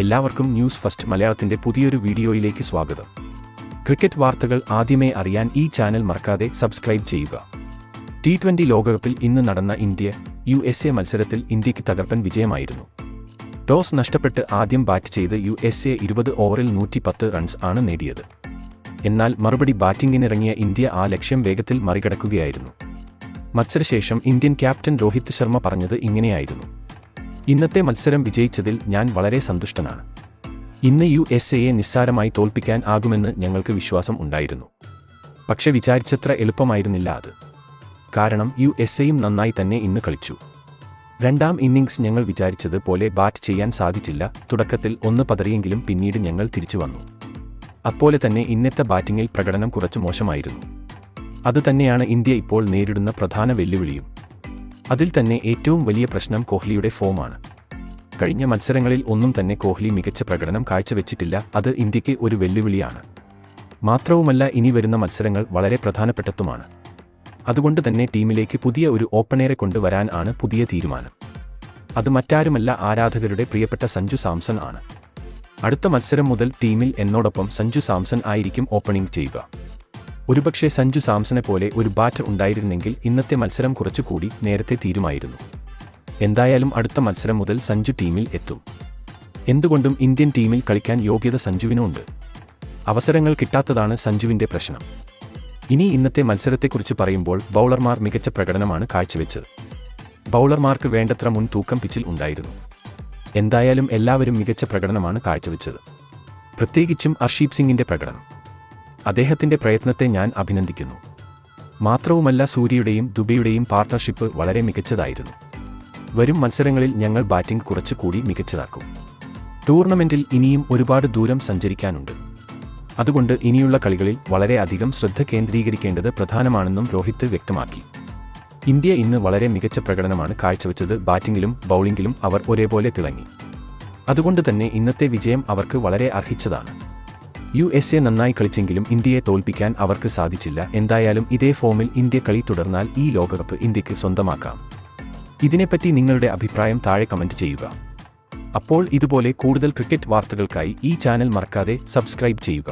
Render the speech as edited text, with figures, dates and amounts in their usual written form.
എല്ലാവർക്കും news first മലയാളത്തിന്റെ പുതിയൊരു വീഡിയോയിലേക്ക് സ്വാഗതം. ക്രിക്കറ്റ് വാർത്തകൾ ആദ്യമേ അറിയാൻ ഈ ചാനൽ മറക്കാതെ സബ്സ്ക്രൈബ് ചെയ്യുക. T20 ലോകകപ്പിൽ ഇന്ന് നടന്ന ഇന്ത്യ-USA മത്സരത്തിൽ ഇന്ത്യക്ക് തകർപ്പൻ വിജയമായിരുന്നു. ടോസ് നഷ്ടപ്പെട്ട് ആദ്യം ബാറ്റ് ചെയ്ത് USA 20 ഓവറിൽ 110 റൺസ് ആണ് നേടിയത്. എന്നാൽ മറുപടി ബാറ്റിംഗിനിറങ്ങിയ ഇന്ത്യ ആ ലക്ഷ്യം വേഗത്തിൽ മറികടക്കുകയായിരുന്നു. മത്സരശേഷം ഇന്ത്യൻ ക്യാപ്റ്റൻ രോഹിത് ശർമ്മ പറഞ്ഞത് ഇങ്ങനെയായിരുന്നു: ഇന്നത്തെ മത്സരം വിജയിച്ചതിൽ ഞാൻ വളരെ സന്തുഷ്ടനാണ്. ഇന്ന് USAയെ നിസ്സാരമായി തോൽപ്പിക്കാൻ ആകുമെന്ന് ഞങ്ങൾക്ക് വിശ്വാസം ഉണ്ടായിരുന്നു. പക്ഷെ വിചാരിച്ചത്ര എളുപ്പമായിരുന്നില്ല അത്. കാരണം USAയും നന്നായി തന്നെ ഇന്ന് കളിച്ചു. രണ്ടാം ഇന്നിംഗ്സ് ഞങ്ങൾ വിചാരിച്ചത് പോലെ ബാറ്റ് ചെയ്യാൻ സാധിച്ചില്ല. തുടക്കത്തിൽ ഒന്ന് പതറിയെങ്കിലും പിന്നീട് ഞങ്ങൾ തിരിച്ചു വന്നു. അതുപോലെ തന്നെ ഇന്നത്തെ ബാറ്റിംഗിൽ പ്രകടനം കുറച്ച് മോശമായിരുന്നു. അതുതന്നെയാണ് ഇന്ത്യ ഇപ്പോൾ നേരിടുന്ന പ്രധാന വെല്ലുവിളിയും. അതിൽ തന്നെ ഏറ്റവും വലിയ പ്രശ്നം കോഹ്ലിയുടെ ഫോമാണ്. കഴിഞ്ഞ മത്സരങ്ങളിൽ ഒന്നും തന്നെ കോഹ്ലി മികച്ച പ്രകടനം കാഴ്ചവെച്ചിട്ടില്ല. അത് ഇന്ത്യക്ക് ഒരു വെല്ലുവിളിയാണ്. മാത്രവുമല്ല, ഇനി വരുന്ന മത്സരങ്ങൾ വളരെ പ്രധാനപ്പെട്ടതുമാണ്. അതുകൊണ്ട് തന്നെ ടീമിലേക്ക് പുതിയ ഒരു ഓപ്പണറെ കൊണ്ടുവരാൻ ആണ് പുതിയ തീരുമാനം. അത് മറ്റാരുമല്ല, ആരാധകരുടെ പ്രിയപ്പെട്ട സഞ്ജു സാംസൺ ആണ്. അടുത്ത മത്സരം മുതൽ ടീമിൽ എന്നോടൊപ്പം സഞ്ജു സാംസൺ ആയിരിക്കും ഓപ്പണിംഗ് ചെയ്യുക. ഒരുപക്ഷെ സഞ്ജു സാംസനെ പോലെ ഒരു ബാറ്റർ ഉണ്ടായിരുന്നെങ്കിൽ ഇന്നത്തെ മത്സരം കുറച്ചുകൂടി നേരത്തെ തീരുമായിരുന്നു. എന്തായാലും അടുത്ത മത്സരം മുതൽ സഞ്ജു ടീമിൽ എത്തും. എന്തുകൊണ്ടും ഇന്ത്യൻ ടീമിൽ കളിക്കാൻ യോഗ്യത സഞ്ജുവിനുണ്ട്. അവസരങ്ങൾ കിട്ടാത്തതാണ് സഞ്ജുവിൻ്റെ പ്രശ്നം. ഇനി ഇന്നത്തെ മത്സരത്തെക്കുറിച്ച് പറയുമ്പോൾ ബൗളർമാർ മികച്ച പ്രകടനമാണ് കാഴ്ചവെച്ചത്. ബൗളർമാർക്ക് വേണ്ടത്ര മുൻ തൂക്കം പിച്ചിൽ ഉണ്ടായിരുന്നു. എന്തായാലും എല്ലാവരും മികച്ച പ്രകടനമാണ് കാഴ്ചവെച്ചത്. പ്രത്യേകിച്ചും അർഷീപ് സിംഗിൻ്റെ പ്രകടനം. അദ്ദേഹത്തിൻ്റെ പ്രയത്നത്തെ ഞാൻ അഭിനന്ദിക്കുന്നു. മാത്രവുമല്ല, സൂര്യയുടെയും ദുബെയുടെയും പാർട്ണർഷിപ്പ് വളരെ മികച്ചതായിരുന്നു. വരും മത്സരങ്ങളിൽ ഞങ്ങൾ ബാറ്റിംഗ് കുറച്ചുകൂടി മികച്ചതാക്കും. ടൂർണമെന്റിൽ ഇനിയും ഒരുപാട് ദൂരം സഞ്ചരിക്കാനുണ്ട്. അതുകൊണ്ട് ഇനിയുള്ള കളികളിൽ വളരെയധികം ശ്രദ്ധ കേന്ദ്രീകരിക്കേണ്ടത് പ്രധാനമാണെന്നും രോഹിത് വ്യക്തമാക്കി. ഇന്ത്യ ഇന്ന് വളരെ മികച്ച പ്രകടനമാണ് കാഴ്ചവെച്ചത്. ബാറ്റിംഗിലും ബൗളിംഗിലും അവർ ഒരേപോലെ തിളങ്ങി. അതുകൊണ്ട് തന്നെ ഇന്നത്തെ വിജയം അവർക്ക് വളരെ അർഹിച്ചതാണ്. USA നന്നായി കളിച്ചെങ്കിലും ഇന്ത്യയെ തോൽപ്പിക്കാൻ അവർക്ക് സാധിച്ചില്ല. എന്തായാലും ഇതേ ഫോമിൽ ഇന്ത്യ കളി തുടർന്നാൽ ഈ ലോകകപ്പ് ഇന്ത്യക്ക് സ്വന്തമാക്കാം. ഇതിനെപ്പറ്റി നിങ്ങളുടെ അഭിപ്രായം താഴെ കമന്റ് ചെയ്യുക. അപ്പോൾ ഇതുപോലെ കൂടുതൽ ക്രിക്കറ്റ് വാർത്തകൾക്കായി ഈ ചാനൽ മറക്കാതെ സബ്സ്ക്രൈബ് ചെയ്യുക.